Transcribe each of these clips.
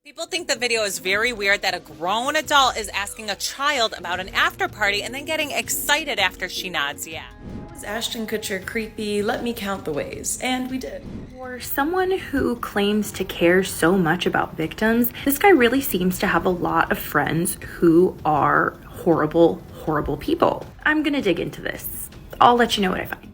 People think the video is very weird that a grown adult is asking a child about an after party and then getting excited after she nods yeah. Was Ashton Kutcher creepy? Let me count the ways. And we did. For someone who claims to care so much about victims, this guy really seems to have a lot of friends who are horrible, horrible people. I'm gonna dig into this. I'll let you know what I find.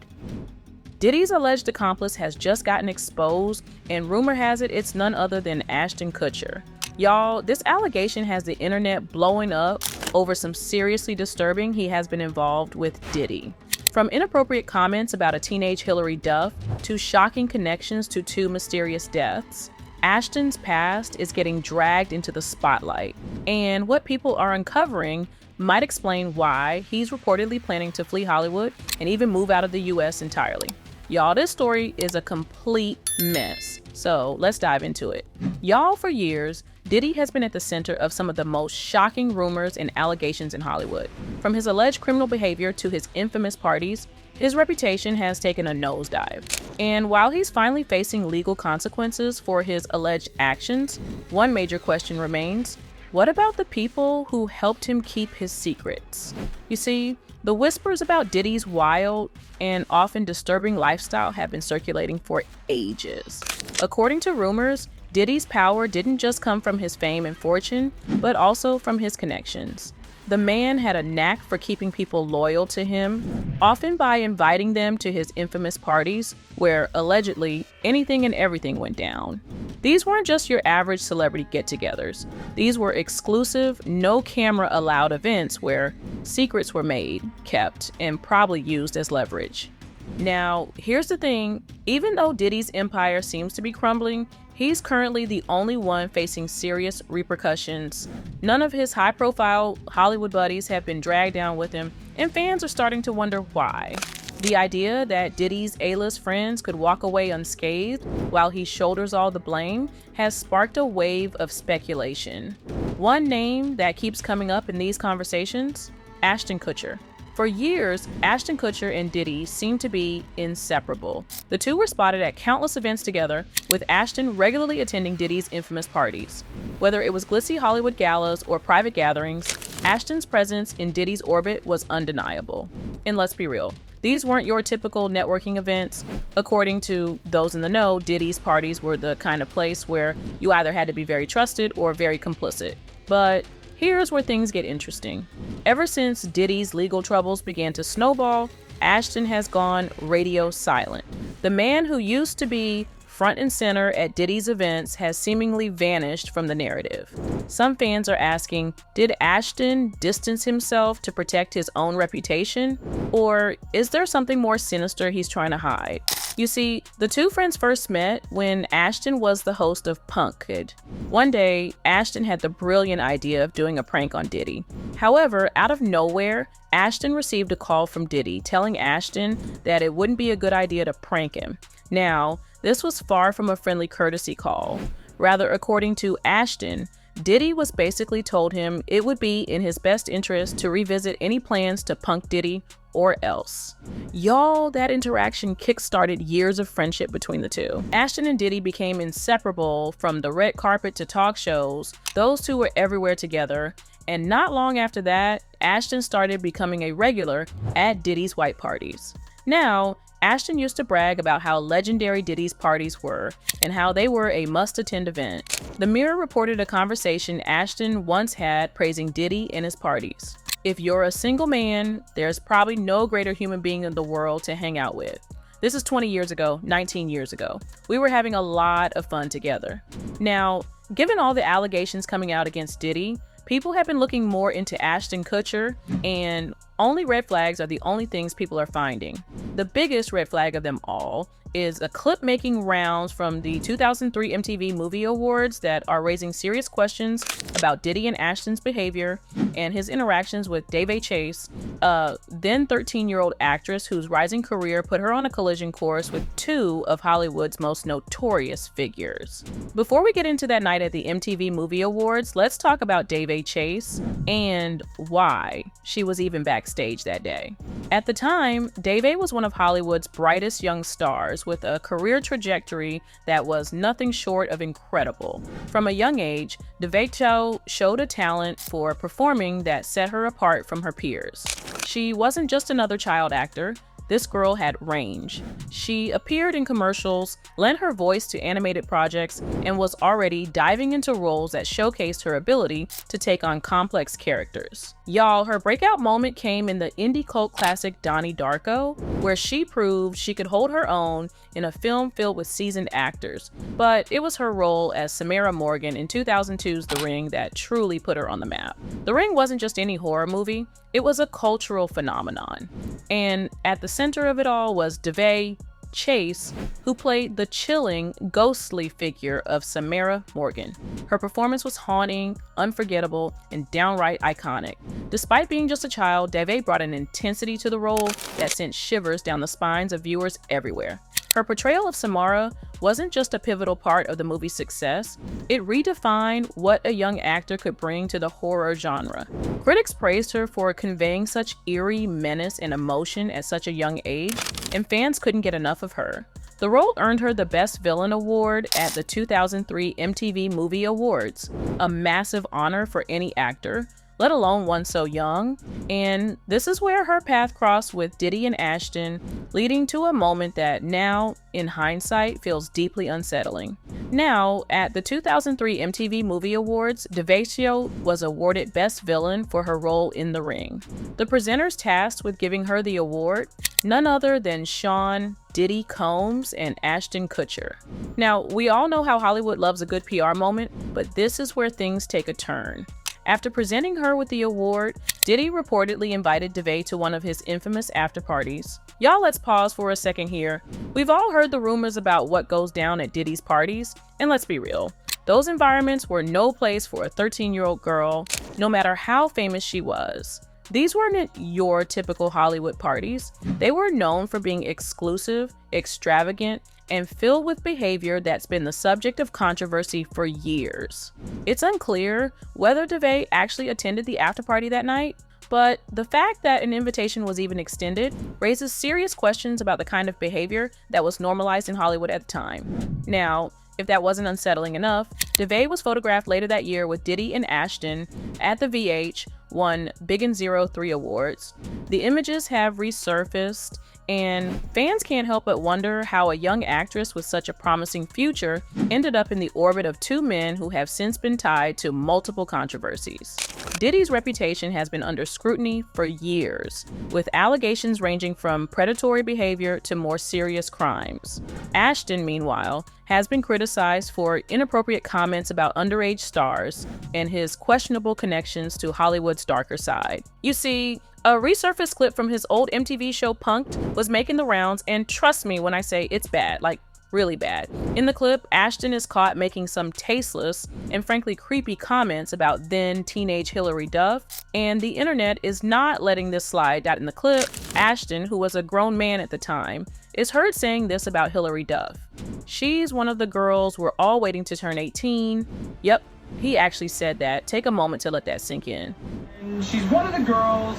Diddy's alleged accomplice has just gotten exposed, and rumor has it it's none other than Ashton Kutcher. Y'all, this allegation has the internet blowing up over some seriously disturbing he has been involved with Diddy. From inappropriate comments about a teenage Hilary Duff to shocking connections to two mysterious deaths, Ashton's past is getting dragged into the spotlight, and what people are uncovering might explain why he's reportedly planning to flee Hollywood and even move out of the US entirely. Y'all, this story is a complete mess, so let's dive into it. Y'all, for years, Diddy has been at the center of some of the most shocking rumors and allegations in Hollywood. From his alleged criminal behavior to his infamous parties, his reputation has taken a nosedive. And while he's finally facing legal consequences for his alleged actions, one major question remains: what about the people who helped him keep his secrets? You see, the whispers about Diddy's wild and often disturbing lifestyle have been circulating for ages. According to rumors, Diddy's power didn't just come from his fame and fortune, but also from his connections. The man had a knack for keeping people loyal to him, often by inviting them to his infamous parties, where allegedly anything and everything went down. These weren't just your average celebrity get-togethers. These were exclusive, no camera allowed events where secrets were made, kept, and probably used as leverage. Now, here's the thing, even though Diddy's empire seems to be crumbling, he's currently the only one facing serious repercussions. None of his high-profile Hollywood buddies have been dragged down with him, and fans are starting to wonder why. The idea that Diddy's A-list friends could walk away unscathed while he shoulders all the blame has sparked a wave of speculation. One name that keeps coming up in these conversations: Ashton Kutcher. For years, Ashton Kutcher and Diddy seemed to be inseparable. The two were spotted at countless events together, with Ashton regularly attending Diddy's infamous parties. Whether it was glitzy Hollywood galas or private gatherings, Ashton's presence in Diddy's orbit was undeniable. And let's be real, these weren't your typical networking events. According to those in the know, Diddy's parties were the kind of place where you either had to be very trusted or very complicit. But here's where things get interesting. Ever since Diddy's legal troubles began to snowball, Ashton has gone radio silent. The man who used to be front and center at Diddy's events has seemingly vanished from the narrative. Some fans are asking, did Ashton distance himself to protect his own reputation? Or is there something more sinister he's trying to hide? You see, the two friends first met when Ashton was the host of Punk'd. One day, Ashton had the brilliant idea of doing a prank on Diddy. However, out of nowhere, Ashton received a call from Diddy telling Ashton that it wouldn't be a good idea to prank him. Now, this was far from a friendly courtesy call. Rather, according to Ashton, Diddy was basically told him it would be in his best interest to revisit any plans to punk Diddy or else. Y'all, that interaction kick-started years of friendship between the two. Ashton and Diddy became inseparable from the red carpet to talk shows. Those two were everywhere together. And not long after that, Ashton started becoming a regular at Diddy's white parties. Now, Ashton used to brag about how legendary Diddy's parties were and how they were a must-attend event. The Mirror reported a conversation Ashton once had praising Diddy and his parties. If you're a single man, there's probably no greater human being in the world to hang out with. This is 20 years ago, 19 years ago. We were having a lot of fun together. Now, given all the allegations coming out against Diddy, people have been looking more into Ashton Kutcher, and only red flags are the only things people are finding. The biggest red flag of them all is a clip making rounds from the 2003 MTV Movie Awards that are raising serious questions about Diddy and Ashton's behavior and his interactions with Daveigh Chase, a then 13-year-old actress whose rising career put her on a collision course with two of Hollywood's most notorious figures. Before we get into that night at the MTV Movie Awards, let's talk about Daveigh Chase and why she was even backstage. backstage that day. At the time, Dave was one of Hollywood's brightest young stars with a career trajectory that was nothing short of incredible. From a young age, Dave showed a talent for performing that set her apart from her peers. She wasn't just another child actor. This girl had range. She appeared in commercials, lent her voice to animated projects, and was already diving into roles that showcased her ability to take on complex characters. Y'all, her breakout moment came in the indie cult classic Donnie Darko, where she proved she could hold her own in a film filled with seasoned actors. But it was her role as Samara Morgan in 2002's The Ring that truly put her on the map. The Ring wasn't just any horror movie, it was a cultural phenomenon. And at the center of it all was Dave Chase, who played the chilling, ghostly figure of Samara Morgan. Her performance was haunting, unforgettable, and downright iconic. Despite being just a child, Dave brought an intensity to the role that sent shivers down the spines of viewers everywhere. Her portrayal of Samara wasn't just a pivotal part of the movie's success, it redefined what a young actor could bring to the horror genre. Critics praised her for conveying such eerie menace and emotion at such a young age, and fans couldn't get enough of her. The role earned her the Best Villain Award at the 2003 MTV Movie Awards, a massive honor for any actor, let alone one so young. And this is where her path crossed with Diddy and Ashton, leading to a moment that now, in hindsight, feels deeply unsettling. Now, at the 2003 MTV Movie Awards, Dave was awarded Best Villain for her role in The Ring. The presenters tasked with giving her the award, none other than Sean Diddy Combs and Ashton Kutcher. Now, we all know how Hollywood loves a good PR moment, but this is where things take a turn. After presenting her with the award, Diddy reportedly invited Dave to one of his infamous after parties. Y'all, let's pause for a second here. We've all heard the rumors about what goes down at Diddy's parties, and let's be real. Those environments were no place for a 13-year-old girl, no matter how famous she was. These weren't your typical Hollywood parties. They were known for being exclusive, extravagant, and filled with behavior that's been the subject of controversy for years. It's unclear whether Dave actually attended the after-party that night, but the fact that an invitation was even extended raises serious questions about the kind of behavior that was normalized in Hollywood at the time. Now, if that wasn't unsettling enough, Dave was photographed later that year with Diddy and Ashton at the VH won Big and 03 awards. The images have resurfaced, and fans can't help but wonder how a young actress with such a promising future ended up in the orbit of two men who have since been tied to multiple controversies. Diddy's reputation has been under scrutiny for years, with allegations ranging from predatory behavior to more serious crimes. Ashton, meanwhile, has been criticized for inappropriate comments about underage stars and his questionable connections to Hollywood's darker side. You see, a resurfaced clip from his old MTV show Punk'd was making the rounds, and trust me when I say it's bad, like really bad. In the clip, Ashton is caught making some tasteless and frankly creepy comments about then teenage Hilary Duff, and the internet is not letting this slide. In the clip, Ashton, who was a grown man at the time, is heard saying this about Hilary Duff. She's one of the girls we're all waiting to turn 18. Yep, he actually said that. Take a moment to let that sink in. And she's one of the girls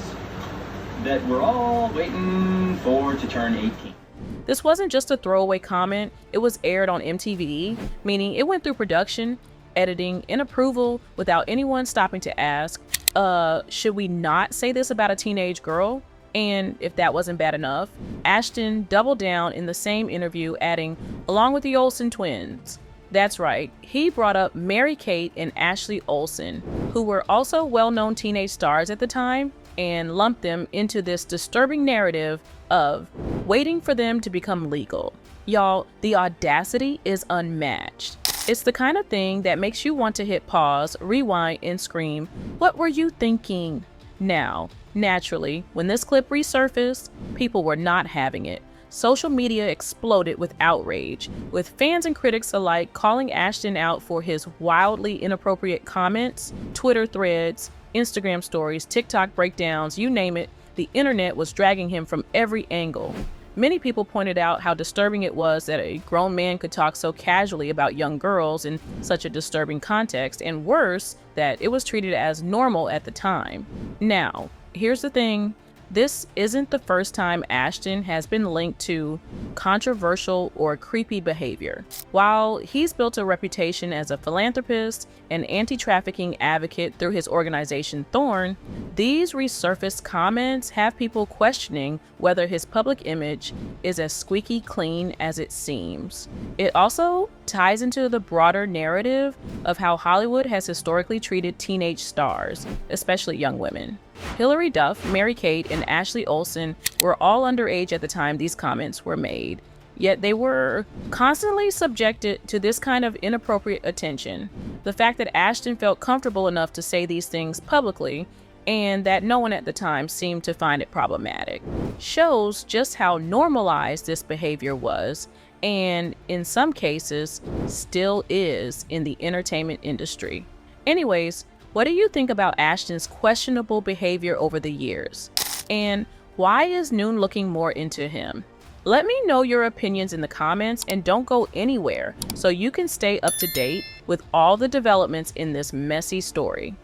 that we're all waiting for to turn 18. This wasn't just a throwaway comment, it was aired on MTV, meaning it went through production, editing, and approval without anyone stopping to ask, should we not say this about a teenage girl? And if that wasn't bad enough, Ashton doubled down in the same interview, adding, along with the Olsen twins. That's right, he brought up Mary-Kate and Ashley Olsen, who were also well-known teenage stars at the time, and lumped them into this disturbing narrative of waiting for them to become legal. Y'all, the audacity is unmatched. It's the kind of thing that makes you want to hit pause, rewind, and scream, "What were you thinking?" Now, naturally, when this clip resurfaced, people were not having it. Social media exploded with outrage, with fans and critics alike calling Ashton out for his wildly inappropriate comments, Twitter threads, Instagram stories, TikTok breakdowns, you name it, the internet was dragging him from every angle. Many people pointed out how disturbing it was that a grown man could talk so casually about young girls in such a disturbing context, and worse, that it was treated as normal at the time. Now, here's the thing. This isn't the first time Ashton has been linked to controversial or creepy behavior. While he's built a reputation as a philanthropist and anti-trafficking advocate through his organization Thorn, these resurfaced comments have people questioning whether his public image is as squeaky clean as it seems. It also ties into the broader narrative of how Hollywood has historically treated teenage stars, especially young women. Hilary Duff, Mary-Kate, and Ashley Olsen were all underage at the time these comments were made, yet they were constantly subjected to this kind of inappropriate attention. The fact that Ashton felt comfortable enough to say these things publicly, and that no one at the time seemed to find it problematic, shows just how normalized this behavior was, and in some cases, still is in the entertainment industry. Anyways, what do you think about Ashton's questionable behavior over the years? And why is Noon looking more into him? Let me know your opinions in the comments, and don't go anywhere so you can stay up to date with all the developments in this messy story.